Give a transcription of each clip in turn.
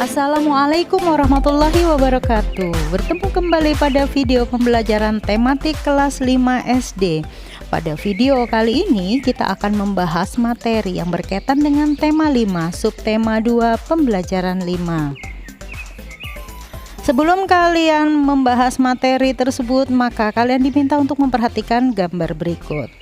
Assalamualaikum warahmatullahi wabarakatuh. Bertemu kembali pada video pembelajaran tematik kelas 5 SD. Pada video kali ini kita akan membahas materi yang berkaitan dengan tema 5, subtema 2, pembelajaran 5. Sebelum kalian membahas materi tersebut, maka kalian diminta untuk memperhatikan gambar berikut.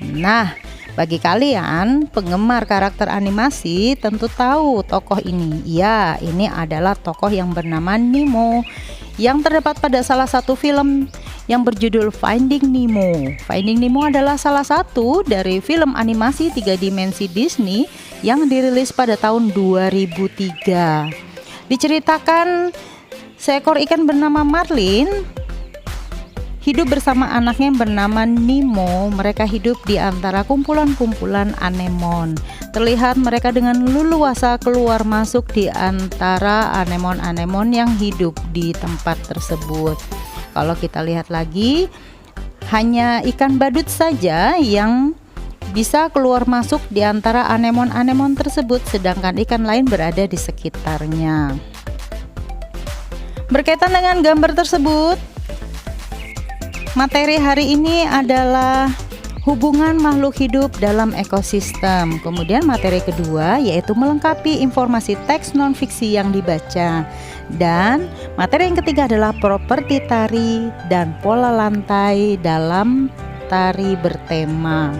Nah, bagi kalian penggemar karakter animasi tentu tahu tokoh ini. Ya, ini adalah tokoh yang bernama Nemo yang terdapat pada salah satu film yang berjudul Finding Nemo. Finding Nemo adalah salah satu dari film animasi 3 dimensi Disney yang dirilis pada tahun 2003. Diceritakan seekor ikan bernama Marlin hidup bersama anaknya yang bernama Nemo. Mereka hidup di antara kumpulan-kumpulan anemon. Terlihat mereka dengan leluasa keluar masuk di antara anemon-anemon yang hidup di tempat tersebut. Kalau kita lihat lagi, hanya ikan badut saja yang bisa keluar masuk di antara anemon-anemon tersebut, sedangkan ikan lain berada di sekitarnya. Berkaitan dengan gambar tersebut, materi hari ini adalah hubungan makhluk hidup dalam ekosistem. Kemudian materi kedua yaitu melengkapi informasi teks non-fiksi yang dibaca. Dan materi yang ketiga adalah properti tari dan pola lantai dalam tari bertema.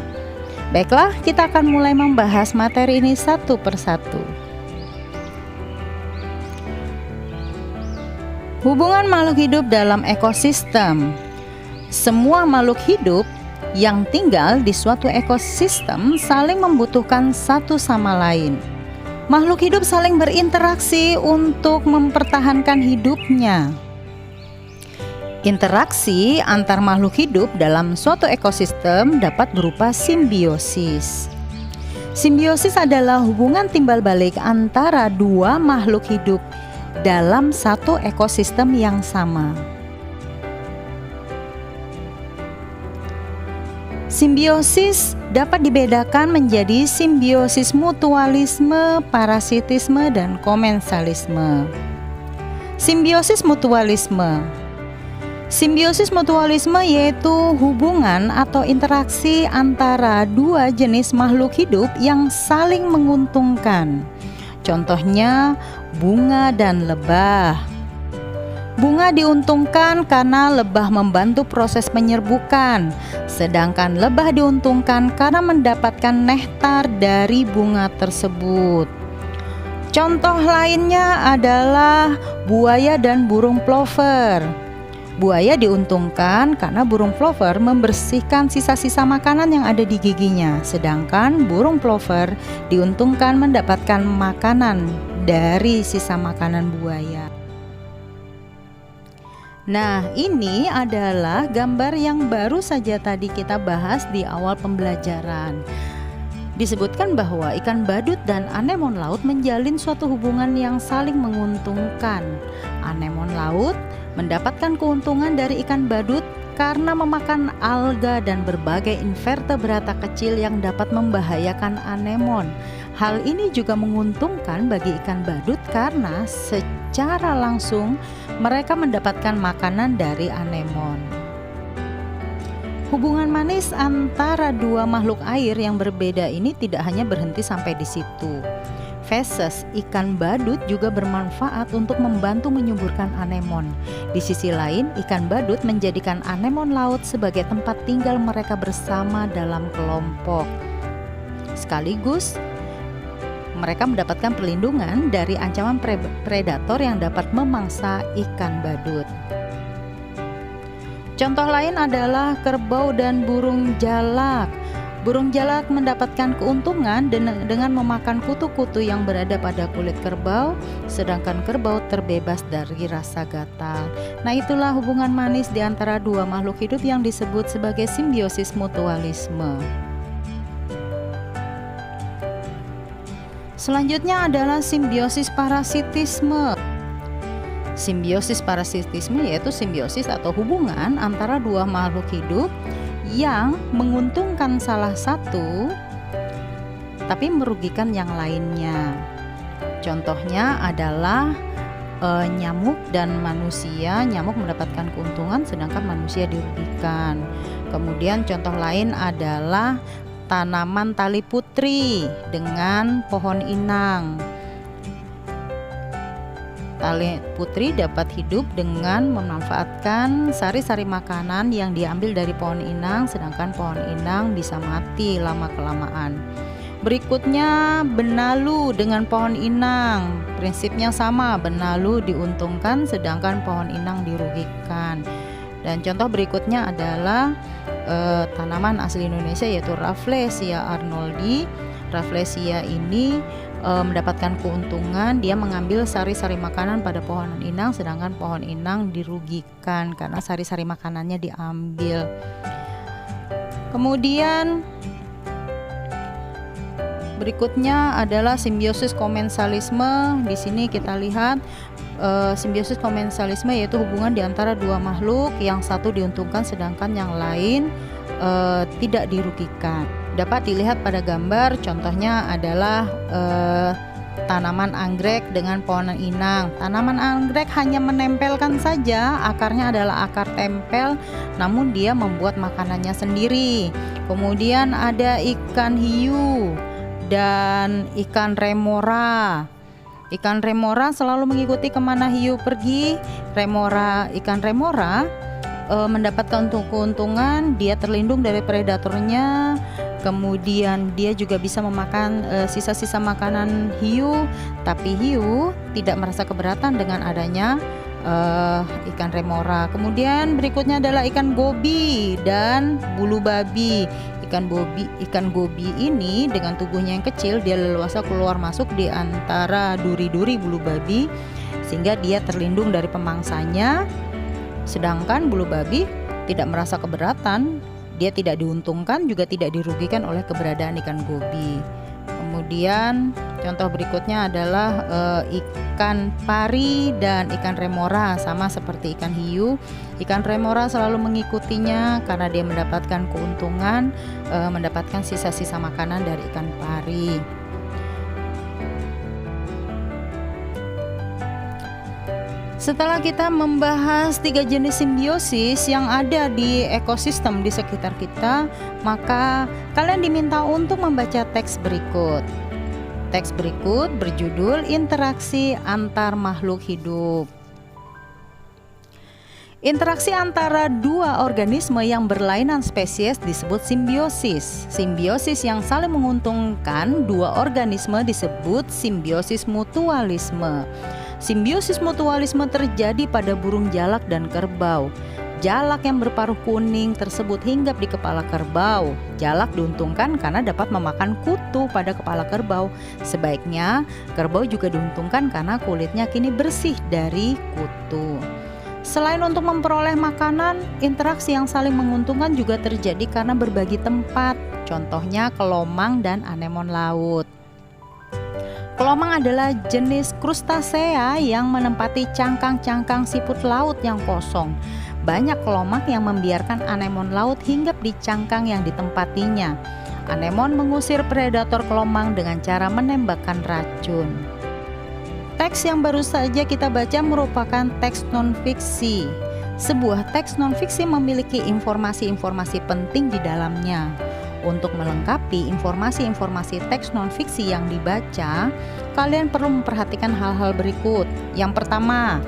Baiklah, kita akan mulai membahas materi ini satu persatu. Hubungan makhluk hidup dalam ekosistem. Semua makhluk hidup yang tinggal di suatu ekosistem saling membutuhkan satu sama lain. Makhluk hidup saling berinteraksi untuk mempertahankan hidupnya. Interaksi antar makhluk hidup dalam suatu ekosistem dapat berupa simbiosis. Simbiosis adalah hubungan timbal balik antara dua makhluk hidup dalam satu ekosistem yang sama. Simbiosis dapat dibedakan menjadi simbiosis mutualisme, parasitisme, dan komensalisme. Simbiosis mutualisme. Simbiosis mutualisme yaitu hubungan atau interaksi antara dua jenis makhluk hidup yang saling menguntungkan. Contohnya bunga dan lebah. Bunga diuntungkan karena lebah membantu proses penyerbukan, sedangkan lebah diuntungkan karena mendapatkan nektar dari bunga tersebut. Contoh lainnya adalah buaya dan burung plover. Buaya diuntungkan karena burung plover membersihkan sisa-sisa makanan yang ada di giginya, sedangkan burung plover diuntungkan mendapatkan makanan dari sisa makanan buaya. Nah, ini adalah gambar yang baru saja tadi kita bahas di awal pembelajaran. Disebutkan bahwa ikan badut dan anemon laut menjalin suatu hubungan yang saling menguntungkan. Anemon laut mendapatkan keuntungan dari ikan badut karena memakan alga dan berbagai invertebrata kecil yang dapat membahayakan anemon. Hal ini juga menguntungkan bagi ikan badut karena secara langsung mereka mendapatkan makanan dari anemon. Hubungan manis antara dua makhluk air yang berbeda ini tidak hanya berhenti sampai di situ. Feses ikan badut juga bermanfaat untuk membantu menyuburkan anemon. Di sisi lain, ikan badut menjadikan anemon laut sebagai tempat tinggal mereka bersama dalam kelompok. Sekaligus, mereka mendapatkan perlindungan dari ancaman predator yang dapat memangsa ikan badut. Contoh lain adalah kerbau dan burung jalak. Burung jalak mendapatkan keuntungan dengan memakan kutu-kutu yang berada pada kulit kerbau, sedangkan kerbau terbebas dari rasa gatal. Nah, itulah hubungan manis di antara dua makhluk hidup yang disebut sebagai simbiosis mutualisme. Selanjutnya adalah simbiosis parasitisme. Simbiosis parasitisme yaitu simbiosis atau hubungan antara dua makhluk hidup yang menguntungkan salah satu tapi merugikan yang lainnya. Contohnya adalah nyamuk dan manusia. Nyamuk mendapatkan keuntungan sedangkan manusia dirugikan. Kemudian contoh lain adalah tanaman tali putri dengan pohon inang. Tali putri dapat hidup dengan memanfaatkan sari-sari makanan yang diambil dari pohon inang, sedangkan pohon inang bisa mati lama-kelamaan. Berikutnya benalu dengan pohon inang. Prinsipnya sama, benalu diuntungkan sedangkan pohon inang dirugikan. Dan contoh berikutnya adalah tanaman asli Indonesia yaitu Rafflesia arnoldi. Rafflesia ini mendapatkan keuntungan, dia mengambil sari-sari makanan pada pohon inang sedangkan pohon inang dirugikan karena sari-sari makanannya diambil. Kemudian berikutnya adalah simbiosis komensalisme. Di sini kita lihat simbiosis komensalisme yaitu hubungan di antara dua makhluk, yang satu diuntungkan sedangkan yang lain tidak dirugikan. Dapat dilihat pada gambar, contohnya adalah tanaman anggrek dengan pohon inang. Tanaman anggrek hanya menempelkan saja, akarnya adalah akar tempel, namun dia membuat makanannya sendiri. Kemudian ada ikan hiu dan ikan remora. Ikan remora selalu mengikuti kemana hiu pergi. Ikan remora mendapatkan keuntungan, dia terlindung dari predatornya. Kemudian dia juga bisa memakan sisa-sisa makanan hiu, tapi hiu tidak merasa keberatan dengan adanya ikan remora. Kemudian berikutnya adalah ikan gobi dan bulu babi. Ikan gobi ini dengan tubuhnya yang kecil, dia leluasa keluar masuk di antara duri-duri bulu babi sehingga dia terlindung dari pemangsanya. Sedangkan bulu babi tidak merasa keberatan, dia tidak diuntungkan juga tidak dirugikan oleh keberadaan ikan gobi. Kemudian contoh berikutnya adalah ikan pari dan ikan remora, sama seperti ikan hiu. Ikan remora selalu mengikutinya karena dia mendapatkan keuntungan, mendapatkan sisa-sisa makanan dari ikan pari. Setelah kita membahas 3 jenis simbiosis yang ada di ekosistem di sekitar kita, maka kalian diminta untuk membaca teks berikut. Teks berikut berjudul Interaksi Antar Makhluk Hidup. Interaksi antara dua organisme yang berlainan spesies disebut simbiosis. Simbiosis yang saling menguntungkan dua organisme disebut simbiosis mutualisme. Simbiosis mutualisme terjadi pada burung jalak dan kerbau. Jalak yang berparuh kuning tersebut hinggap di kepala kerbau. Jalak diuntungkan karena dapat memakan kutu pada kepala kerbau. Sebaiknya, kerbau juga diuntungkan karena kulitnya kini bersih dari kutu. Selain untuk memperoleh makanan, interaksi yang saling menguntungkan juga terjadi karena berbagi tempat. Contohnya kelomang dan anemon laut. Kelomang adalah jenis krustasea yang menempati cangkang-cangkang siput laut yang kosong. Banyak kelomang yang membiarkan anemon laut hinggap di cangkang yang ditempatinya. Anemon mengusir predator kelomang dengan cara menembakkan racun. Teks yang baru saja kita baca merupakan teks non-fiksi. Sebuah teks non-fiksi memiliki informasi-informasi penting di dalamnya. Untuk melengkapi informasi-informasi teks non-fiksi yang dibaca, kalian perlu memperhatikan hal-hal berikut. Yang pertama,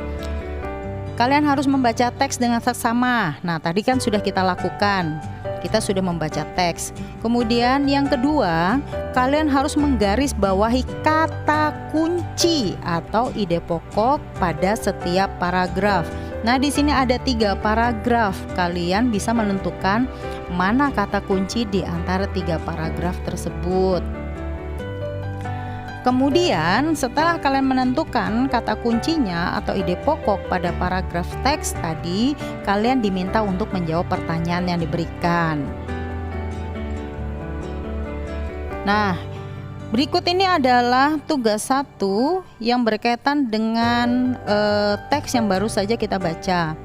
kalian harus membaca teks dengan seksama. Nah, tadi kan sudah kita lakukan. Kita sudah membaca teks. Kemudian yang kedua, kalian harus menggarisbawahi kata kunci atau ide pokok pada setiap paragraf. Nah, di sini ada 3 paragraf. Kalian bisa menentukan mana kata kunci di antara 3 paragraf tersebut. Kemudian, setelah kalian menentukan kata kuncinya atau ide pokok pada paragraf teks tadi, kalian diminta untuk menjawab pertanyaan yang diberikan. Nah, berikut ini adalah tugas 1 yang berkaitan dengan teks yang baru saja kita baca.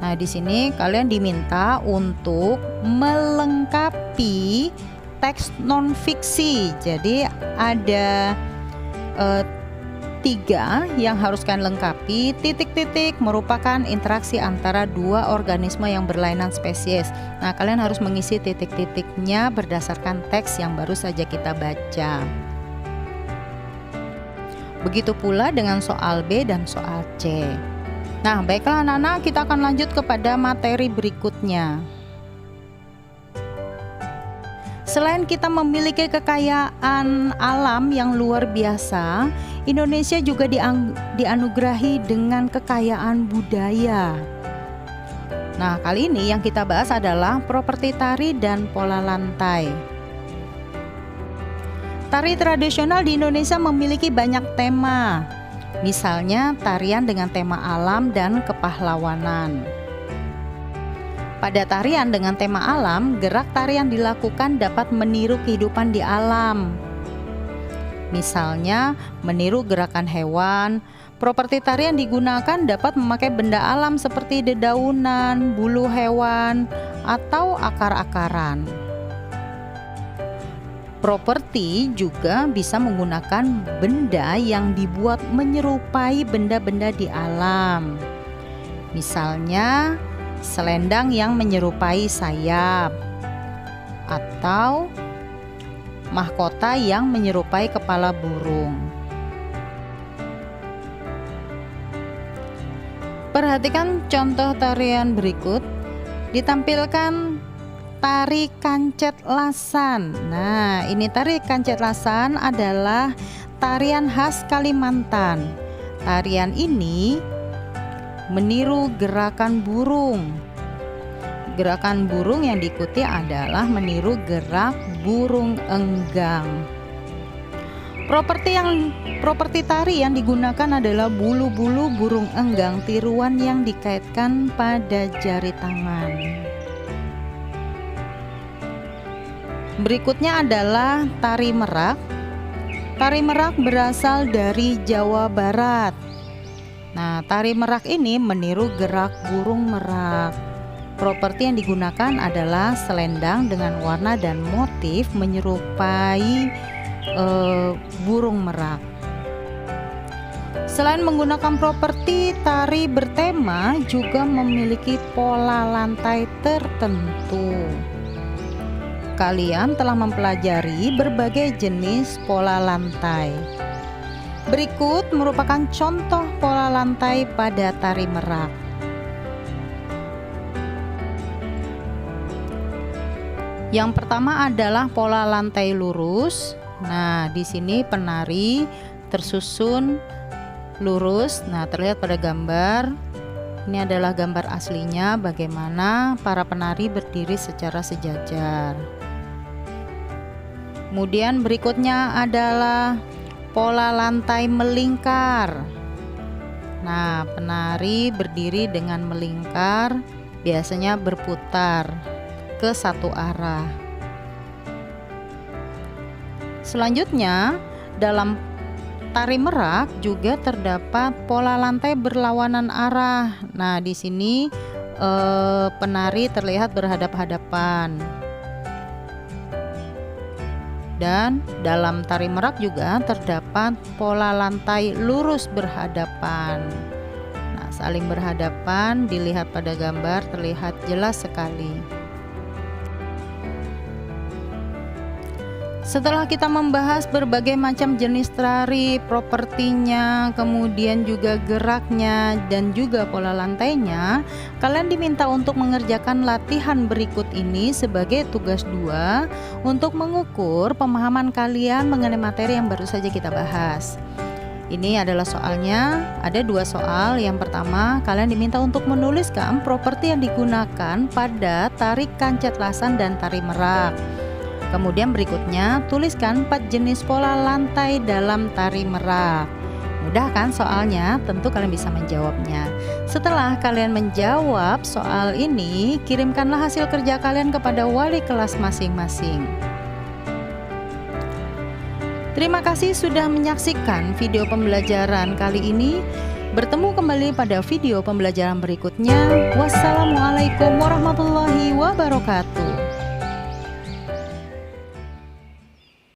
Nah, di sini kalian diminta untuk melengkapi teks non-fiksi. Jadi ada ketiga yang harus kalian lengkapi, titik-titik merupakan interaksi antara dua organisme yang berlainan spesies. Nah, kalian harus mengisi titik-titiknya berdasarkan teks yang baru saja kita baca. Begitu pula dengan soal B dan soal C. Nah, baiklah anak-anak, kita akan lanjut kepada materi berikutnya. Selain kita memiliki kekayaan alam yang luar biasa, Indonesia juga dianugerahi dengan kekayaan budaya. Nah, kali ini yang kita bahas adalah properti tari dan pola lantai. Tari tradisional di Indonesia memiliki banyak tema, misalnya tarian dengan tema alam dan kepahlawanan. Pada tarian dengan tema alam, gerak tarian dilakukan dapat meniru kehidupan di alam. Misalnya, meniru gerakan hewan. Properti tarian digunakan dapat memakai benda alam seperti dedaunan, bulu hewan, atau akar-akaran. Properti juga bisa menggunakan benda yang dibuat menyerupai benda-benda di alam. Misalnya, selendang yang menyerupai sayap, atau mahkota yang menyerupai kepala burung. Perhatikan contoh tarian berikut. Ditampilkan tari kancet lasan. Nah, ini tari kancet lasan adalah tarian khas Kalimantan. Tarian ini meniru gerakan burung. Gerakan burung yang diikuti adalah meniru gerak burung enggang. Properti tari yang digunakan adalah bulu-bulu burung enggang tiruan yang dikaitkan pada jari tangan. Berikutnya adalah tari merak. Tari merak berasal dari Jawa Barat. Nah, tari merak ini meniru gerak burung merak. Properti yang digunakan adalah selendang dengan warna dan motif menyerupai burung merak. Selain menggunakan properti, tari bertema juga memiliki pola lantai tertentu. Kalian telah mempelajari berbagai jenis pola lantai. Berikut merupakan contoh pola lantai pada tari merak. Yang pertama adalah pola lantai lurus. Nah, di sini penari tersusun lurus. Nah, terlihat pada gambar. Ini adalah gambar aslinya bagaimana para penari berdiri secara sejajar. Kemudian berikutnya adalah pola lantai melingkar. Nah, penari berdiri dengan melingkar, biasanya berputar ke satu arah. Selanjutnya, dalam tari merak juga terdapat pola lantai berlawanan arah. Nah, di sini penari terlihat berhadap-hadapan. Dan dalam tari merak juga terdapat pola lantai lurus berhadapan. Nah, saling berhadapan dilihat pada gambar terlihat jelas sekali. Setelah kita membahas berbagai macam jenis tari, propertinya, kemudian juga geraknya dan juga pola lantainya, kalian diminta untuk mengerjakan latihan berikut ini sebagai tugas 2 untuk mengukur pemahaman kalian mengenai materi yang baru saja kita bahas. Ini adalah soalnya, ada 2 soal. Yang pertama, kalian diminta untuk menuliskan properti yang digunakan pada tari kancet lasan dan tari merak. Kemudian berikutnya, tuliskan 4 jenis pola lantai dalam tari merak. Mudah kan soalnya? Tentu kalian bisa menjawabnya. Setelah kalian menjawab soal ini, kirimkanlah hasil kerja kalian kepada wali kelas masing-masing. Terima kasih sudah menyaksikan video pembelajaran kali ini. Bertemu kembali pada video pembelajaran berikutnya. Wassalamualaikum warahmatullahi wabarakatuh.